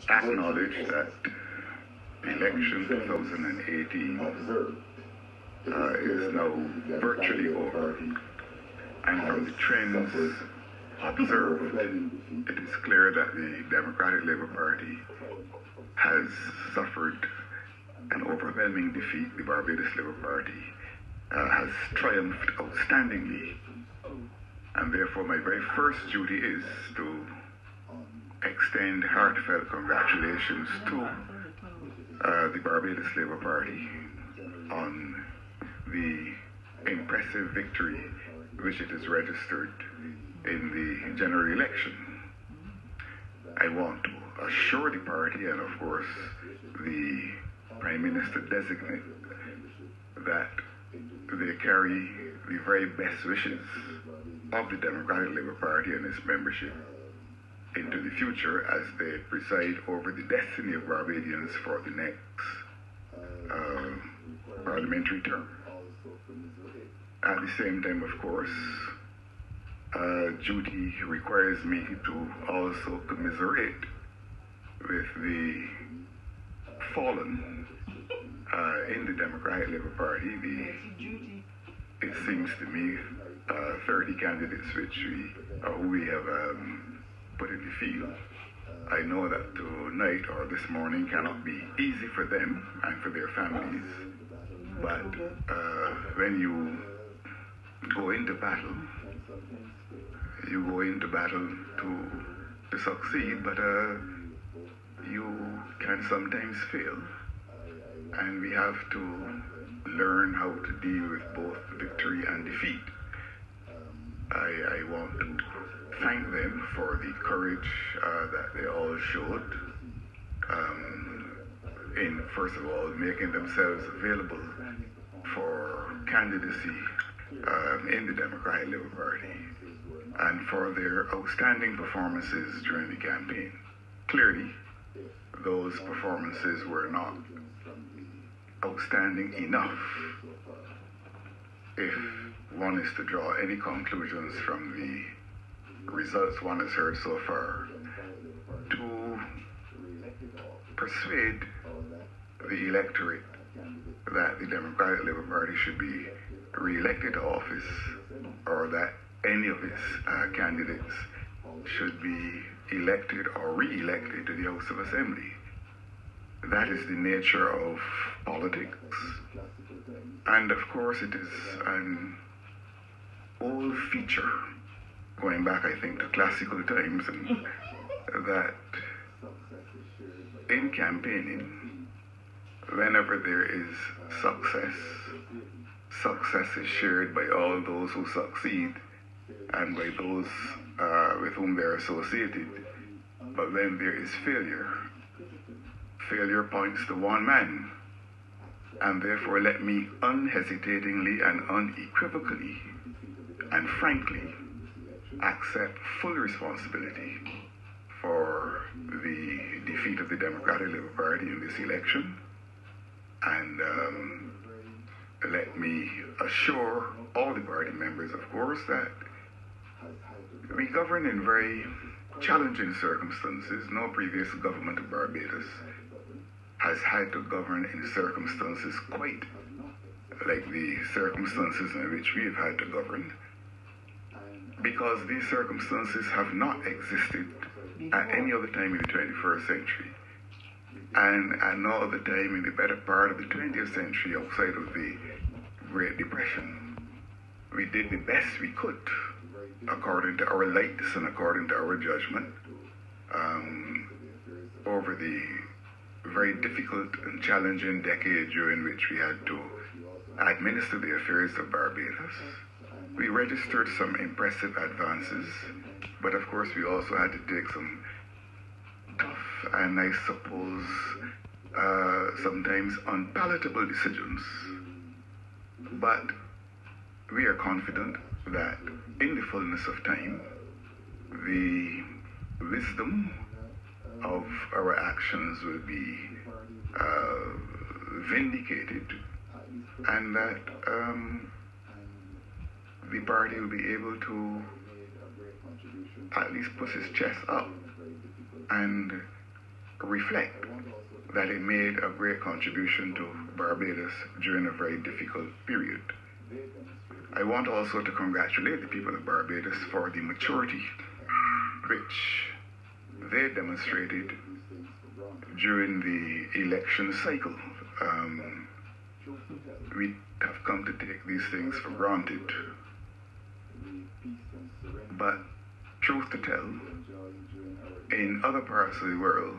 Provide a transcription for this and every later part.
acknowledge that election 2018 is now virtually over, and from the trends observed, it is clear that the Democratic Labour Party has suffered an overwhelming defeat. The Barbados Labour Party has triumphed outstandingly, and therefore my very first duty is to extend heartfelt congratulations to the Barbados Labour Party on the impressive victory which it has registered in the general election. I want to assure the party and of course the Prime Minister designate that they carry the very best wishes of the Democratic Labour Party and its membership into the future as they preside over the destiny of Barbadians for the next parliamentary term. At the same time, of course, duty requires me to also commiserate with the fallen in the Democratic Labour Party. It seems to me 30 candidates who we have put in the field. I know that tonight or this morning cannot be easy for them and for their families, but when you go into battle, you go into battle to succeed, but you can sometimes fail, and we have to learn how to deal with both victory and defeat. I want to thank them for the courage that they all showed in, first of all, making themselves available for candidacy in the Democratic Labour Party, and for their outstanding performances during the campaign. Clearly, those performances were not outstanding enough if one is to draw any conclusions from the results one has heard so far, to persuade the electorate that the Democratic Labour Party should be re-elected to office, or that any of its candidates should be elected or re-elected to the House of Assembly. That is the nature of politics. And of course it is an old feature, going back I think to classical times, and that in campaigning, whenever there is success, success is shared by all those who succeed and by those with whom they're associated. But when there is failure, failure points to one man. And therefore let me unhesitatingly and unequivocally and frankly accept full responsibility for the defeat of the Democratic Labour Party in this election. And let me assure all the party members, of course, that we govern in very challenging circumstances. No previous government of Barbados has had to govern in circumstances quite like the circumstances in which we have had to govern, because these circumstances have not existed at any other time in the 21st century, and at no other time in the better part of the 20th century outside of the Great Depression. We did the best we could according to our lights and according to our judgment over the very difficult and challenging decade during which we had to administer the affairs of Barbados. We registered some impressive advances, but of course we also had to take some tough and I suppose sometimes unpalatable decisions. But we are confident that in the fullness of time, the wisdom of our actions will be vindicated, and that the party will be able to at least put his chest up and reflect that it made a great contribution to Barbados during a very difficult period. I want also to congratulate the people of Barbados for the maturity which they demonstrated during the election cycle. We have come to take these things for granted. But truth to tell, in other parts of the world,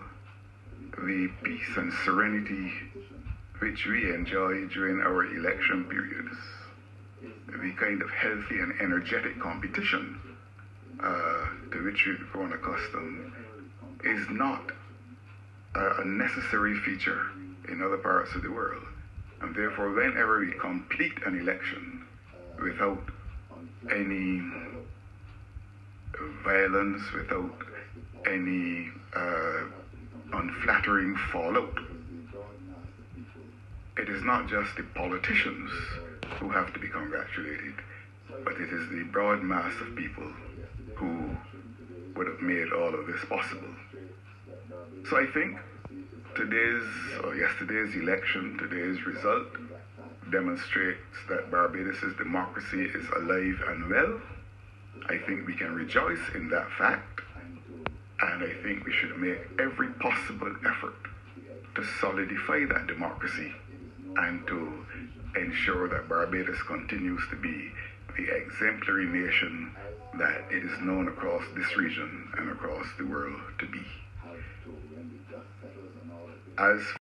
the peace and serenity which we enjoy during our election periods, the kind of healthy and energetic competition to which we've grown accustomed, is not a necessary feature in other parts of the world. And therefore, whenever we complete an election without any violence, without any unflattering fallout, it is not just the politicians who have to be congratulated, but it is the broad mass of people who would have made all of this possible. So I think yesterday's election, today's result, demonstrates that Barbados' democracy is alive and well. I think we can rejoice in that fact, and I think we should make every possible effort to solidify that democracy and to ensure that Barbados continues to be the exemplary nation that it is known across this region and across the world to be. As